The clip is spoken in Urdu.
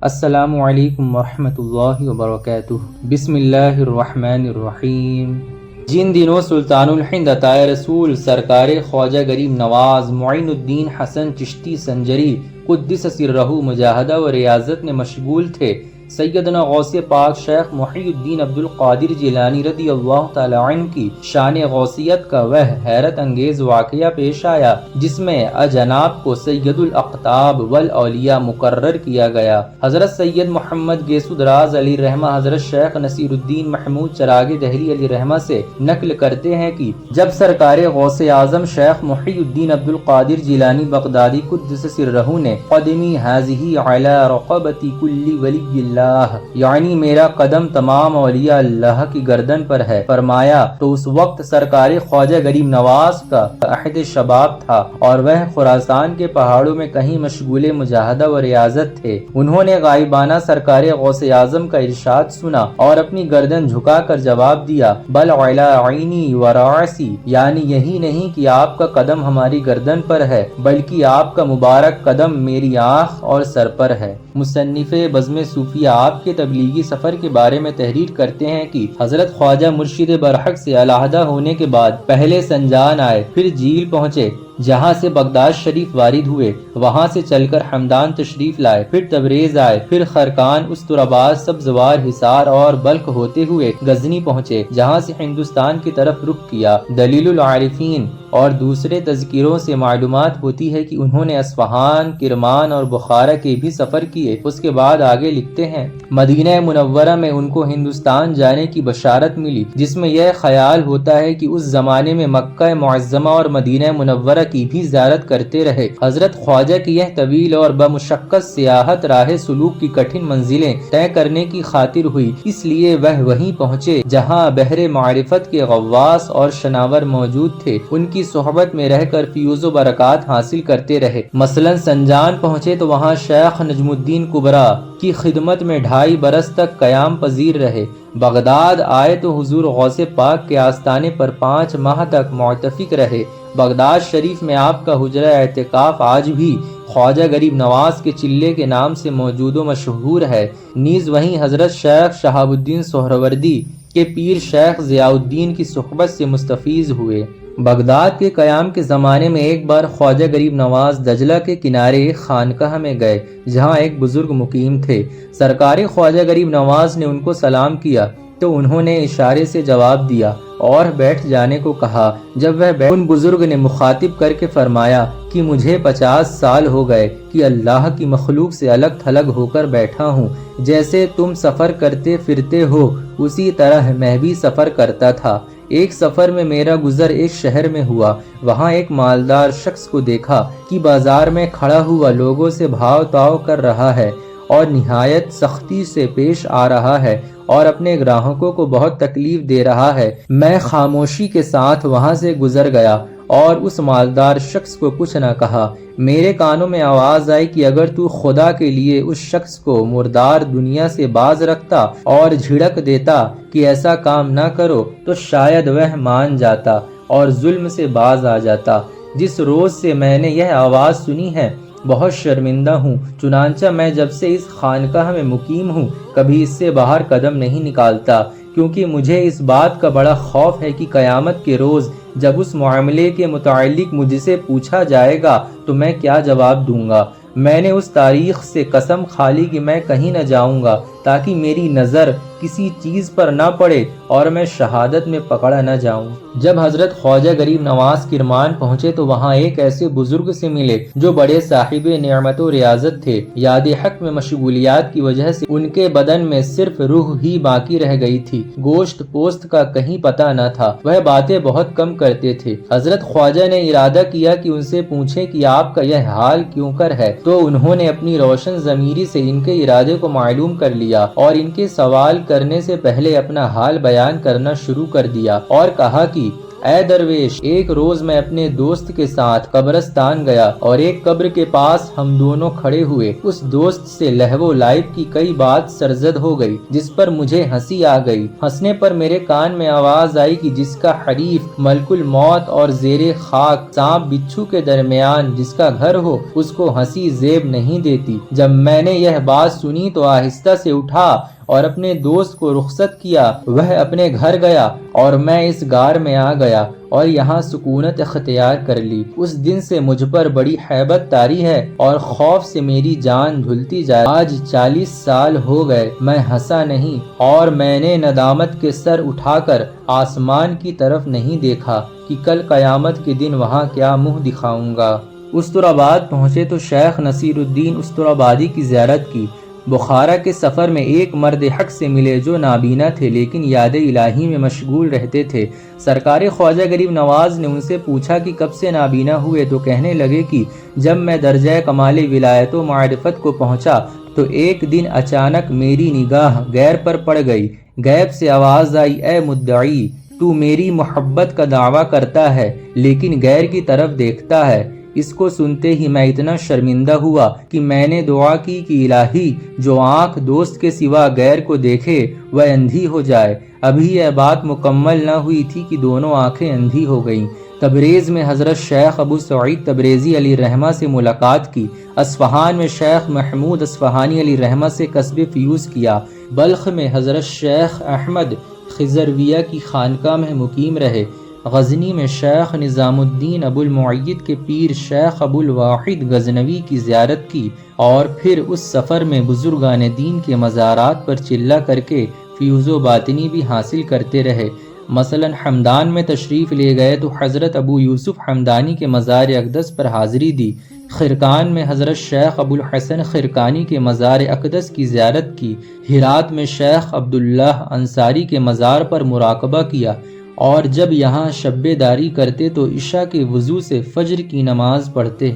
السلام علیکم ورحمۃ اللہ وبرکاتہ۔ بسم اللہ الرحمن الرحیم۔ جن دنوں سلطان الہند عطائے رسول سرکار خواجہ غریب نواز معین الدین حسن چشتی سنجری قدس سرہ مجاہدہ و ریاضت میں مشغول تھے، سیدنا غوث پاک شیخ محی الدین عبد القادر جیلانی رضی اللہ تعالی عنہ کی شان غوثیت کا وہ حیرت انگیز واقعہ پیش آیا جس میں جناب کو سید الاقطاب والاولیاء مقرر کیا گیا۔ حضرت سید محمد گیسو دراز علی رحمہ حضرت شیخ نصیر الدین محمود چراغ دہلی علی رحمہ سے نقل کرتے ہیں کہ جب سرکار غوث اعظم شیخ محی الدین عبد القادر جیلانی بغدادی قدس سرہ نے قدمی ھذہ علی رقبۃ کل ولی اللہ، یعنی میرا قدم تمام اولیاء اللہ کی گردن پر ہے، فرمایا تو اس وقت سرکار خواجہ غریب نواز کا عہد شباب تھا اور وہ خراسان کے پہاڑوں میں کہیں مشغول مجاہدہ و ریاضت تھے۔ انہوں نے غائبانہ سرکار غوث اعظم کا ارشاد سنا اور اپنی گردن جھکا کر جواب دیا، بل علی عینی و رأسی، یعنی یہی نہیں کہ آپ کا قدم ہماری گردن پر ہے بلکہ آپ کا مبارک قدم میری آنکھ اور سر پر ہے۔ مصنف بزم صوفیہ آپ کے تبلیغی سفر کے بارے میں تحریر کرتے ہیں کہ حضرت خواجہ مرشد برحق سے علیحدہ ہونے کے بعد پہلے سنجان آئے، پھر جیل پہنچے جہاں سے بغداد شریف وارد ہوئے، وہاں سے چل کر حمدان تشریف لائے، پھر تبریز آئے، پھر خرقان، استراباد، سبزوار، حصار اور بلخ ہوتے ہوئے غزنی پہنچے جہاں سے ہندوستان کی طرف رخ کیا۔ دلیل العارفین اور دوسرے تذکروں سے معلومات ہوتی ہے کہ انہوں نے اصفہان، کرمان اور بخارا کے بھی سفر کیے۔ اس کے بعد آگے لکھتے ہیں، مدینہ منورہ میں ان کو ہندوستان جانے کی بشارت ملی جس میں یہ خیال ہوتا ہے کہ اس زمانے میں مکہ معظمہ اور مدینہ منورہ کی بھی زیارت کرتے رہے۔ حضرت خواجہ کی یہ طویل اور بمشقت سیاحت راہ سلوک کی کٹھن منزلیں طے کرنے کی خاطر ہوئی، اس لیے وہ وہیں پہنچے جہاں بحر معرفت کے غواص اور شناور موجود تھے، ان کی صحبت میں رہ کر فیوز و برکات حاصل کرتے رہے۔ مثلا سنجان پہنچے تو وہاں شیخ نجم الدین کبرا کی خدمت میں 2.5 برس تک قیام پذیر رہے۔ بغداد آئے تو حضور غوث پاک کے آستانے پر 5 ماہ تک معتکف رہے۔ بغداد شریف میں آپ کا حجرہ اعتکاف آج بھی خواجہ غریب نواز کے چلے کے نام سے موجود و مشہور ہے۔ نیز وہیں حضرت شیخ شہاب الدین سہروردی کے پیر شیخ ضیاء الدین کی صحبت سے مستفیض ہوئے۔ بغداد کے قیام کے زمانے میں ایک بار خواجہ غریب نواز دجلہ کے کنارے ایک خانقاہ میں گئے جہاں ایک بزرگ مقیم تھے۔ سرکار خواجہ غریب نواز نے ان کو سلام کیا تو انہوں نے اشارے سے جواب دیا اور بیٹھ جانے کو کہا۔ جب وہ بیٹھے ان بزرگ نے مخاطب کر کے فرمایا کہ مجھے 50 سال ہو گئے کہ اللہ کی مخلوق سے الگ تھلگ ہو کر بیٹھا ہوں، جیسے تم سفر کرتے پھرتے ہو اسی طرح میں بھی سفر کرتا تھا۔ ایک سفر میں میرا گزر ایک شہر میں ہوا، وہاں ایک مالدار شخص کو دیکھا کہ بازار میں کھڑا ہوا لوگوں سے بھاؤ تاؤ کر رہا ہے اور نہایت سختی سے پیش آ رہا ہے اور اپنے گراہکوں کو بہت تکلیف دے رہا ہے۔ میں خاموشی کے ساتھ وہاں سے گزر گیا اور اس مالدار شخص کو کچھ نہ کہا۔ میرے کانوں میں آواز آئی کہ اگر تو خدا کے لیے اس شخص کو مردار دنیا سے باز رکھتا اور جھڑک دیتا کہ ایسا کام نہ کرو تو شاید وہ مان جاتا اور ظلم سے باز آ جاتا۔ جس روز سے میں نے یہ آواز سنی ہے بہت شرمندہ ہوں، چنانچہ میں جب سے اس خانقاہ میں مقیم ہوں کبھی اس سے باہر قدم نہیں نکالتا، کیونکہ مجھے اس بات کا بڑا خوف ہے کہ قیامت کے روز جب اس معاملے کے متعلق مجھ سے پوچھا جائے گا تو میں کیا جواب دوں گا۔ میں نے اس تاریخ سے قسم کھا لی کہ میں کہیں نہ جاؤں گا تاکہ میری نظر کسی چیز پر نہ پڑے اور میں شہادت میں پکڑا نہ جاؤں۔ جب حضرت خواجہ غریب نواز کرمان پہنچے تو وہاں ایک ایسے بزرگ سے ملے جو بڑے صاحب نعمت و ریاضت تھے۔ یاد حق میں مشغولیات کی وجہ سے ان کے بدن میں صرف روح ہی باقی رہ گئی تھی، گوشت پوست کا کہیں پتہ نہ تھا۔ وہ باتیں بہت کم کرتے تھے۔ حضرت خواجہ نے ارادہ کیا کہ ان سے پوچھیں کہ آپ کا یہ حال کیوں کر ہے، تو انہوں نے اپنی روشن ضمیری سے ان کے ارادے کو معلوم کر لیا اور ان کے سوال کرنے سے پہلے اپنا حال بیان کرنا شروع کر دیا اور کہا کہ اے درویش، ایک روز میں اپنے دوست کے ساتھ قبرستان گیا اور ایک قبر کے پاس ہم دونوں کھڑے ہوئے۔ اس دوست سے لہو و لعب کی کئی بات سرزد ہو گئی جس پر مجھے ہنسی آ گئی۔ ہنسنے پر میرے کان میں آواز آئی کہ جس کا حریف ملک الموت اور زیر خاک سانپ بچھو کے درمیان جس کا گھر ہو، اس کو ہنسی زیب نہیں دیتی۔ جب میں نے یہ بات سنی تو آہستہ سے اٹھا اور اپنے دوست کو رخصت کیا۔ وہ اپنے گھر گیا اور میں اس غار میں آ گیا اور یہاں سکونت اختیار کر لی۔ اس دن سے مجھ پر بڑی ہیبت طاری ہے اور خوف سے میری جان دھلتی جائے۔ آج 40 سال ہو گئے، میں ہنسا نہیں اور میں نے ندامت کے سر اٹھا کر آسمان کی طرف نہیں دیکھا کہ کل قیامت کے دن وہاں کیا منہ دکھاؤں گا۔ استراباد پہنچے تو شیخ نصیر الدین استرابادی کی زیارت کی۔ بخارا کے سفر میں ایک مرد حق سے ملے جو نابینا تھے لیکن یاد الہی میں مشغول رہتے تھے۔ سرکار خواجہ غریب نواز نے ان سے پوچھا کہ کب سے نابینا ہوئے تو کہنے لگے کہ جب میں درجہ کمال ولایت و معرفت کو پہنچا تو ایک دن اچانک میری نگاہ غیر پر پڑ گئی۔ غیب سے آواز آئی، اے مدعی، تو میری محبت کا دعویٰ کرتا ہے لیکن غیر کی طرف دیکھتا ہے۔ اس کو سنتے ہی میں اتنا شرمندہ ہوا کہ میں نے دعا کی کہ الہی جو آنکھ دوست کے سوا غیر کو دیکھے وہ اندھی ہو جائے۔ ابھی یہ بات مکمل نہ ہوئی تھی کہ دونوں آنکھیں اندھی ہو گئیں۔ تبریز میں حضرت شیخ ابو سعید تبریزی علیہ الرحمہ سے ملاقات کی۔ اصفہان میں شیخ محمود اصفہانی علیہ الرحمہ سے کسب فیوز کیا۔ بلخ میں حضرت شیخ احمد خضرویہ کی خانقاہ میں مقیم رہے۔ غزنی میں شیخ نظام الدین ابو المعید کے پیر شیخ ابو الواحد غزنوی کی زیارت کی اور پھر اس سفر میں بزرگان دین کے مزارات پر چلہ کر کے فیوز و باطنی بھی حاصل کرتے رہے۔ مثلا حمدان میں تشریف لے گئے تو حضرت ابو یوسف حمدانی کے مزار اقدس پر حاضری دی۔ خرقان میں حضرت شیخ ابو الحسن خرقانی کے مزار اقدس کی زیارت کی۔ ہرات میں شیخ عبداللہ انصاری کے مزار پر مراقبہ کیا اور جب یہاں شب داری کرتے تو عشاء کے وضو سے فجر کی نماز پڑھتے۔